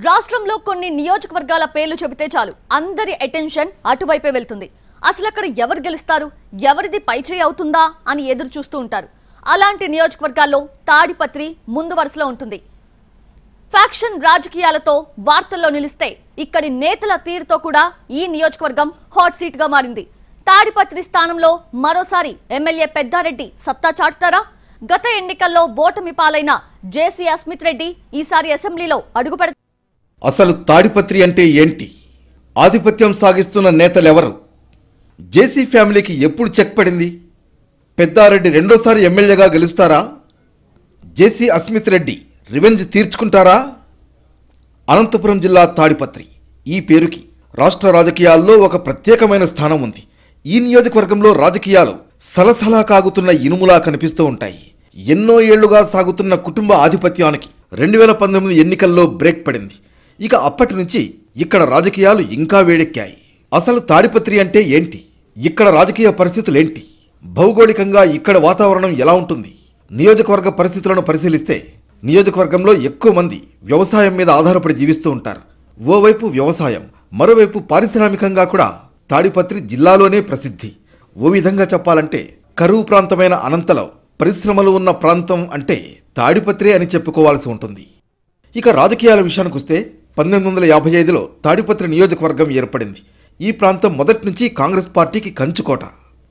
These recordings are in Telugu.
రాష్ట్రంలో కొన్ని నియోజకవర్గాల పేర్లు చెబితే చాలు అందరి అటెన్షన్ అటువైపే వెళ్తుంది. అసలు అక్కడ ఎవరు గెలుస్తారు, ఎవరిది పైచేయి అవుతుందా అని ఎదురు చూస్తూ ఉంటారు. అలాంటి నియోజకవర్గాల్లో తాడిపత్రి ముందు వరుసలో ఉంటుంది. ఫ్యాక్షన్ రాజకీయాలతో వార్తల్లో నిలిస్తే ఇక్కడి నేతల తీరుతో కూడా ఈ నియోజకవర్గం హాట్ సీట్ గా మారింది. తాడిపత్రి స్థానంలో మరోసారి ఎమ్మెల్యే పెద్దారెడ్డి సత్తా చాటుతారా? గత ఎన్నికల్లో ఓటమి పాలైన జేసీ అస్మిత్ రెడ్డి ఈసారి అసెంబ్లీలో అడుగుపెడతారు. అసలు తాడిపత్రి అంటే ఏంటి? ఆధిపత్యం సాగిస్తున్న నేతలెవరు? జేసీ ఫ్యామిలీకి ఎప్పుడు చెక్ పడింది? పెద్దారెడ్డి రెండోసారి ఎమ్మెల్యేగా గెలుస్తారా? జేసీ అస్మిత్ రెడ్డి రివెంజ్ తీర్చుకుంటారా? అనంతపురం జిల్లా తాడిపత్రి ఈ పేరుకి రాష్ట్ర రాజకీయాల్లో ఒక ప్రత్యేకమైన స్థానం ఉంది. ఈ నియోజకవర్గంలో రాజకీయాలు సలసలా కాగుతున్న ఇనుములా కనిపిస్తూ ఉంటాయి. ఎన్నో ఏళ్లుగా సాగుతున్న కుటుంబ ఆధిపత్యానికి 2019 ఎన్నికల్లో బ్రేక్ పడింది. ఇక అప్పటి నుంచి ఇక్కడ రాజకీయాలు ఇంకా వేడెక్కాయి. అసలు తాడిపత్రి అంటే ఏంటి? ఇక్కడ రాజకీయ పరిస్థితులేంటి? భౌగోళికంగా ఇక్కడ వాతావరణం ఎలా ఉంటుంది? నియోజకవర్గ పరిస్థితులను పరిశీలిస్తే నియోజకవర్గంలో ఎక్కువ మంది వ్యవసాయం మీద ఆధారపడి జీవిస్తూ ఉంటారు. ఓవైపు వ్యవసాయం, మరోవైపు పారిశ్రామికంగా కూడా తాడిపత్రి జిల్లాలోనే ప్రసిద్ధి. ఓ విధంగా చెప్పాలంటే కరువు ప్రాంతమైన అనంతలో పరిశ్రమలు ఉన్న ప్రాంతం అంటే తాడిపత్రి అని చెప్పుకోవాల్సి ఉంటుంది. ఇక రాజకీయాల విషయానికి వస్తే 1955లో తాడిపత్రి నియోజకవర్గం ఏర్పడింది. ఈ ప్రాంతం మొదటి నుంచి కాంగ్రెస్ పార్టీకి కంచుకోట.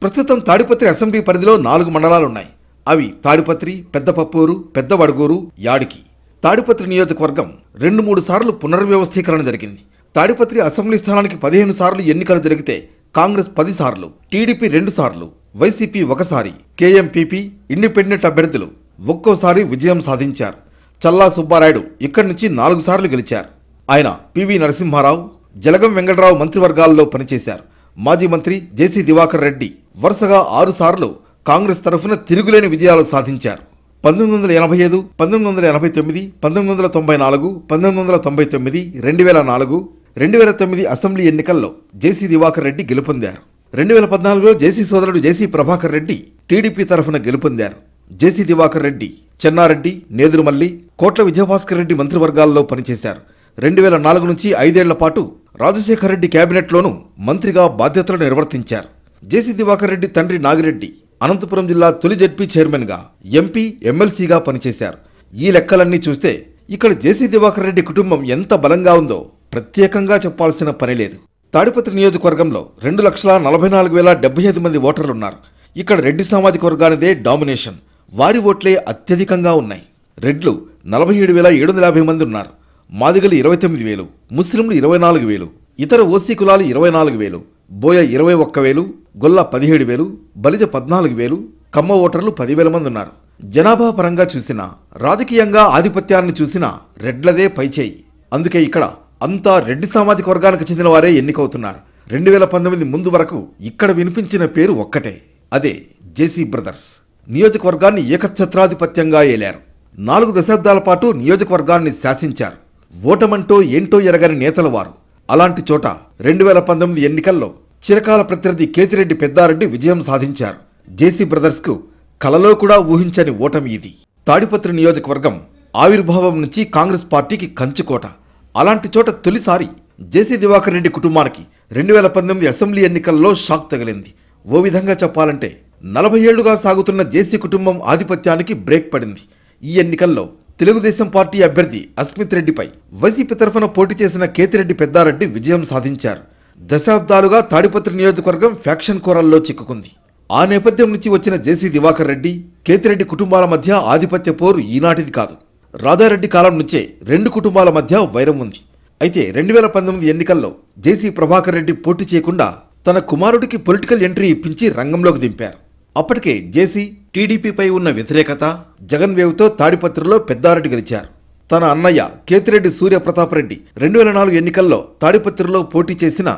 ప్రస్తుతం తాడిపత్రి అసెంబ్లీ పరిధిలో 4 మండలాలున్నాయి. అవి తాడిపత్రి, పెద్దపప్పూరు, పెద్దవడుగూరు, యాడికి. తాడిపత్రి నియోజకవర్గం 2-3 సార్లు పునర్వ్యవస్థీకరణ జరిగింది. తాడిపత్రి అసెంబ్లీ స్థానానికి 15 సార్లు ఎన్నికలు జరిగితే కాంగ్రెస్ 10 సార్లు, టీడీపీ 2 సార్లు, వైసీపీ 1 సారి, కేఎంపీపీ ఇండిపెండెంట్ అభ్యర్థులు ఒక్కోసారి విజయం సాధించారు. చల్లా సుబ్బారాయుడు ఇక్కడి నుంచి 4 సార్లు గెలిచారు. ఆయన పివి నరసింహారావు, జలగం వెంకటరావు మంత్రివర్గాల్లో పనిచేశారు. మాజీ మంత్రి జేసీ దివాకర్ రెడ్డి వరుసగా 6 సార్లు కాంగ్రెస్ తరఫున తిరుగులేని విజయాలు సాధించారు. 1985, 1989, 1994, 1999, 2004, 2009 అసెంబ్లీ ఎన్నికల్లో జేసీ దివాకర్ రెడ్డి గెలుపొందారు. 2014లో జేసీ సోదరుడు జేసీ ప్రభాకర్ రెడ్డి టీడీపీ తరఫున గెలుపొందారు. జేసీ దివాకర్ రెడ్డి చెన్నారెడ్డి, నేదురుమల్లి, కోట్ల విజయభాస్కర్ రెడ్డి మంత్రివర్గాల్లో పనిచేశారు. 2004 నుంచి 5 ఏళ్ల పాటు రాజశేఖర్ రెడ్డి కేబినెట్లోనూ మంత్రిగా బాధ్యతలు నిర్వర్తించారు. జేసీ దివాకర్ రెడ్డి తండ్రి నాగిరెడ్డి అనంతపురం జిల్లా తొలి జెడ్పీ చైర్మన్గా, ఎంపీ, ఎమ్మెల్సీగా పనిచేశారు. ఈ లెక్కలన్నీ చూస్తే ఇక్కడ జేసీ దివాకర్ రెడ్డి కుటుంబం ఎంత బలంగా ఉందో ప్రత్యేకంగా చెప్పాల్సిన పనిలేదు. తాడిపత్రి నియోజకవర్గంలో 2,44,075 మంది ఓటర్లున్నారు. ఇక్కడ రెడ్డి సామాజిక వర్గానిదే డామినేషన్. వారి ఓట్లే అత్యధికంగా ఉన్నాయి. రెడ్లు 47,750 మంది ఉన్నారు. మాదిగలు 29,000, ముస్లింలు 24,000, ఇతర ఓసీ కులాలు 24,000, బోయ 21,000, గొల్ల 17,000, బలిజ 14,000, కమ్మ ఓటర్లు 10,000 మంది ఉన్నారు. జనాభా పరంగా చూసినా, రాజకీయంగా ఆధిపత్యాన్ని చూసినా రెడ్లదే పైచేయి. అందుకే ఇక్కడ అంతా రెడ్డి సామాజిక వర్గానికి చెందిన వారే ఎన్నికవుతున్నారు. 2019 ముందు వరకు ఇక్కడ వినిపించిన పేరు ఒక్కటే, అదే జేసీ బ్రదర్స్. నియోజకవర్గాన్ని ఏకఛత్రాధిపత్యంగా ఏలారు. 4 దశాబ్దాల పాటు నియోజకవర్గాన్ని శాసించారు. ఓటమంటో ఏంటో ఎరగని నేతల వారు. అలాంటి చోట 2019 ఎన్నికల్లో చిరకాల ప్రత్యర్థి కేతిరెడ్డి పెద్దారెడ్డి విజయం సాధించారు. జేసీ బ్రదర్స్కు కలలో కూడా ఊహించని ఓటమి ఇది. తాడిపత్రి నియోజకవర్గం ఆవిర్భావం నుంచి కాంగ్రెస్ పార్టీకి కంచుకోట. అలాంటి చోట తొలిసారి జేసీ దివాకర్ రెడ్డి కుటుంబానికి 2019 అసెంబ్లీ ఎన్నికల్లో షాక్ తగిలింది. ఓ విధంగా చెప్పాలంటే 40 ఏళ్లుగా సాగుతున్న జేసీ కుటుంబం ఆధిపత్యానికి బ్రేక్ పడింది. ఈ ఎన్నికల్లో తెలుగుదేశం పార్టీ అభ్యర్థి అస్మిత్ రెడ్డిపై వైసీపీ తరఫున పోటీ చేసిన కేతిరెడ్డి పెద్దారెడ్డి విజయం సాధించారు. దశాబ్దాలుగా తాడిపత్రి నియోజకవర్గం ఫ్యాక్షన్ కోరల్లో చిక్కుకుంది. ఆ నేపథ్యం నుంచి వచ్చిన జేసీ దివాకర్ రెడ్డి, కేతిరెడ్డి కుటుంబాల మధ్య ఆధిపత్య పోరు ఈనాటిది కాదు. రాధారెడ్డి కాలం నుంచే 2 కుటుంబాల మధ్య వైరం ఉంది. అయితే 2019 ఎన్నికల్లో జేసీ ప్రభాకర్ రెడ్డి పోటీ చేయకుండా తన కుమారుడికి పొలిటికల్ ఎంట్రీ ఇప్పించి రంగంలోకి దింపారు. అప్పటికే జేసీ టీడీపీపై ఉన్న వ్యతిరేకత, జగన్ వేవ్తో తాడిపత్రిలో పెద్దారెడ్డి గెలిచారు. తన అన్నయ్య కేతిరెడ్డి సూర్యప్రతాపరెడ్డి 2004 ఎన్నికల్లో తాడిపత్రిలో పోటీ చేసిన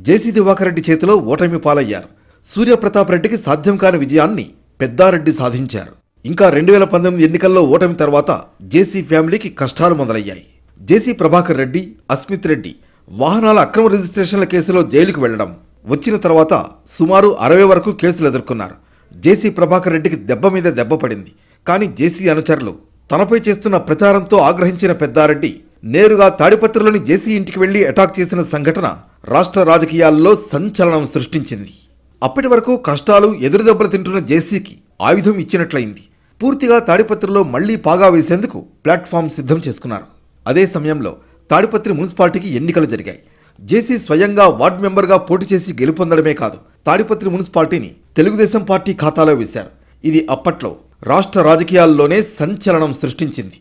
జేసీ దివాకర్ రెడ్డి చేతిలో ఓటమి పాలయ్యారు. సూర్యప్రతాపరెడ్డికి సాధ్యం కాని విజయాన్ని పెద్దారెడ్డి సాధించారు. ఇంకా 2019 ఎన్నికల్లో ఓటమి తర్వాత జేసీ ఫ్యామిలీకి కష్టాలు మొదలయ్యాయి. జేసీ ప్రభాకర్ రెడ్డి, అస్మిత్ రెడ్డి వాహనాల అక్రమ రిజిస్ట్రేషన్ల కేసులో జైలుకు వెళ్లడం, వచ్చిన తర్వాత సుమారు 60 వరకు కేసులు ఎదుర్కొన్నారు. జేసీ ప్రభాకర్ రెడ్డికి దెబ్బ మీద దెబ్బ పడింది. కానీ జేసీ అనుచరులు తనపై చేస్తున్న ప్రచారంతో ఆగ్రహించిన పెద్దారెడ్డి నేరుగా తాడిపత్రిలోని జేసీ ఇంటికి వెళ్లి అటాక్ చేసిన సంఘటన రాష్ట్ర రాజకీయాల్లో సంచలనం సృష్టించింది. అప్పటి వరకు కష్టాలు ఎదురుదెబ్బలు తింటున్న జేసీకి ఆయుధం ఇచ్చినట్లయింది. పూర్తిగా తాడిపత్రిలో మళ్లీ పాగా వేసేందుకు ప్లాట్ఫామ్ సిద్ధం చేసుకున్నారు. అదే సమయంలో తాడిపత్రి మున్సిపాలిటీకి ఎన్నికలు జరిగాయి. జేసీ స్వయంగా వార్డు మెంబర్గా పోటీ చేసి గెలుపొందడమే కాదు, తాడిపత్రి మున్సిపాలిటీని తెలుగుదేశం పార్టీ ఖాతాలో వేశారు. ఇది అప్పట్లో రాష్ట్ర రాజకీయాల్లోనే సంచలనం సృష్టించింది.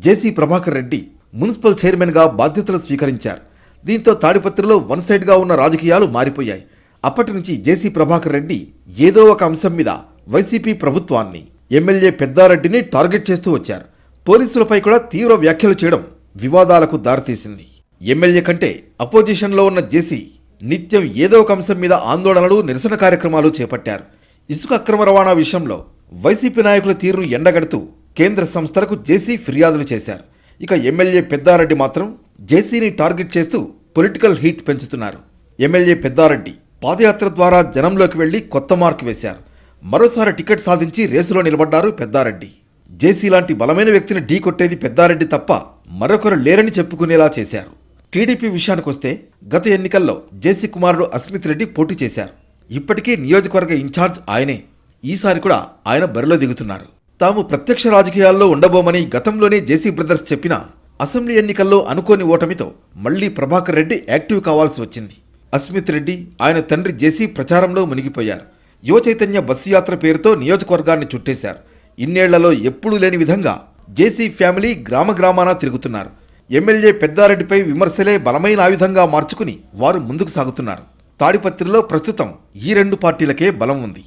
జేసీ ప్రభాకర్ రెడ్డి మున్సిపల్ చైర్మన్గా బాధ్యతలు స్వీకరించారు. దీంతో తాడిపత్రిలో వన్ సైడ్గా ఉన్న రాజకీయాలు మారిపోయాయి. అప్పటి నుంచి జేసీ ప్రభాకర్ రెడ్డి ఏదో ఒక అంశం మీద వైసీపీ ప్రభుత్వాన్ని, ఎమ్మెల్యే పెద్దారెడ్డిని టార్గెట్ చేస్తూ వచ్చారు. పోలీసులపై కూడా తీవ్ర వ్యాఖ్యలు చేయడం వివాదాలకు దారితీసింది. ఎమ్మెల్యే కంటే అపోజిషన్లో ఉన్న జేసీ నిత్యం ఏదో ఒక అంశం మీద ఆందోళనలు, నిరసన కార్యక్రమాలు చేపట్టారు. ఇసుక అక్రమ రవాణా విషయంలో వైసీపీ నాయకుల తీరును ఎండగడుతూ కేంద్ర సంస్థలకు జేసీ ఫిర్యాదులు చేశారు. ఇక ఎమ్మెల్యే పెద్దారెడ్డి మాత్రం జేసీని టార్గెట్ చేస్తూ పొలిటికల్ హీట్ పెంచుతున్నారు. ఎమ్మెల్యే పెద్దారెడ్డి పాదయాత్ర ద్వారా జనంలోకి వెళ్లి కొత్త మార్కు వేశారు. మరోసారి టికెట్ సాధించి రేసులో నిలబడ్డారు పెద్దారెడ్డి. జేసీ లాంటి బలమైన వ్యక్తిని ఢీకొట్టేది పెద్దారెడ్డి తప్ప మరొకరు లేరని చెప్పుకునేలా చేశారు. టీడీపీ విషయానికొస్తే గత ఎన్నికల్లో జేసీ కుమారుడు అస్మిత్ రెడ్డి పోటీ చేశారు. ఇప్పటికే నియోజకవర్గ ఇన్ఛార్జ్ ఆయనే. ఈసారి కూడా ఆయన బరిలో దిగుతున్నారు. తాము ప్రత్యక్ష రాజకీయాల్లో ఉండబోమని గతంలోనే జేసీ బ్రదర్స్ చెప్పినా అసెంబ్లీ ఎన్నికల్లో అనుకోని ఓటమితో మళ్లీ ప్రభాకర్ రెడ్డి యాక్టివ్ కావాల్సి వచ్చింది. అస్మిత్ రెడ్డి, ఆయన తండ్రి జేసీ ప్రచారంలో మునిగిపోయారు. యువ చైతన్య బస్సు యాత్ర పేరుతో నియోజకవర్గాన్ని చుట్టేశారు. ఇన్నేళ్లలో ఎప్పుడూ లేని విధంగా జేసీ ఫ్యామిలీ గ్రామ గ్రామాన తిరుగుతున్నారు. ఎమ్మెల్యే పెద్దారెడ్డిపై విమర్శలే బలమైన ఆయుధంగా మార్చుకుని వారు ముందుకు సాగుతున్నారు. తాడిపత్రిలో ప్రస్తుతం ఈ రెండు పార్టీలకే బలం ఉంది.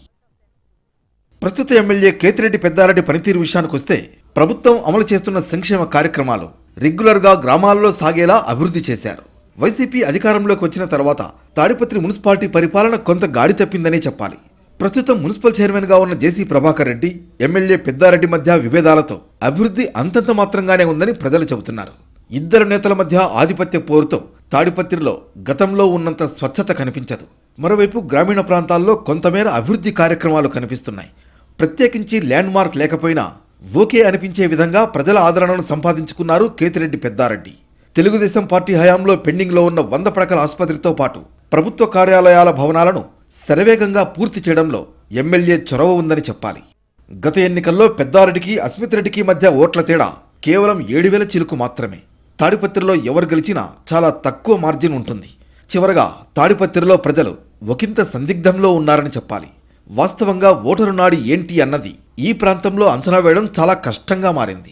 ప్రస్తుత ఎమ్మెల్యే కేతిరెడ్డి పెద్దారెడ్డి పనితీరు విషయానికొస్తే ప్రభుత్వం అమలు చేస్తున్న సంక్షేమ కార్యక్రమాలు రెగ్యులర్గా గ్రామాల్లో సాగేలా అభివృద్ధి చేశారు. వైసీపీ అధికారంలోకి వచ్చిన తర్వాత తాడిపత్రి మున్సిపాలిటీ పరిపాలన కొంత గాడి తప్పిందనే చెప్పాలి. ప్రస్తుతం మున్సిపల్ చైర్మన్గా ఉన్న జేసీ ప్రభాకర్ రెడ్డి, ఎమ్మెల్యే పెద్దారెడ్డి మధ్య విభేదాలతో అభివృద్ధి అంతంత మాత్రంగానే ఉందని ప్రజలు చెబుతున్నారు. ఇద్దరు నేతల మధ్య ఆధిపత్య పోరుతో తాడిపత్రిలో గతంలో ఉన్నంత స్వచ్ఛత కనిపించదు. మరోవైపు గ్రామీణ ప్రాంతాల్లో కొంతమేర అభివృద్ధి కార్యక్రమాలు కనిపిస్తున్నాయి. ప్రత్యేకించి ల్యాండ్ మార్క్ లేకపోయినా ఓకే అనిపించే విధంగా ప్రజల ఆదరణను సంపాదించుకున్నారు కేతిరెడ్డి పెద్దారెడ్డి. తెలుగుదేశం పార్టీ హయాంలో పెండింగ్లో ఉన్న 100 పడకల ఆసుపత్రితో పాటు ప్రభుత్వ కార్యాలయాల భవనాలను శరవేగంగా పూర్తి చేయడంలో ఎమ్మెల్యే చొరవ ఉందని చెప్పాలి. గత ఎన్నికల్లో పెద్దారెడ్డికి, అస్మిత్ రెడ్డికి మధ్య ఓట్ల తేడా కేవలం 7,000 చిలుకు మాత్రమే. తాడిపత్రిలో ఎవరు గెలిచినా చాలా తక్కువ మార్జిన్ ఉంటుంది. చివరగా తాడిపత్రిలో ప్రజలు ఒకంత సందిగ్ధంలో ఉన్నారని చెప్పాలి. వాస్తవంగా ఓటరు నాడి ఏంటి అన్నది ఈ ప్రాంతంలో అంచనా వేయడం చాలా కష్టంగా మారింది.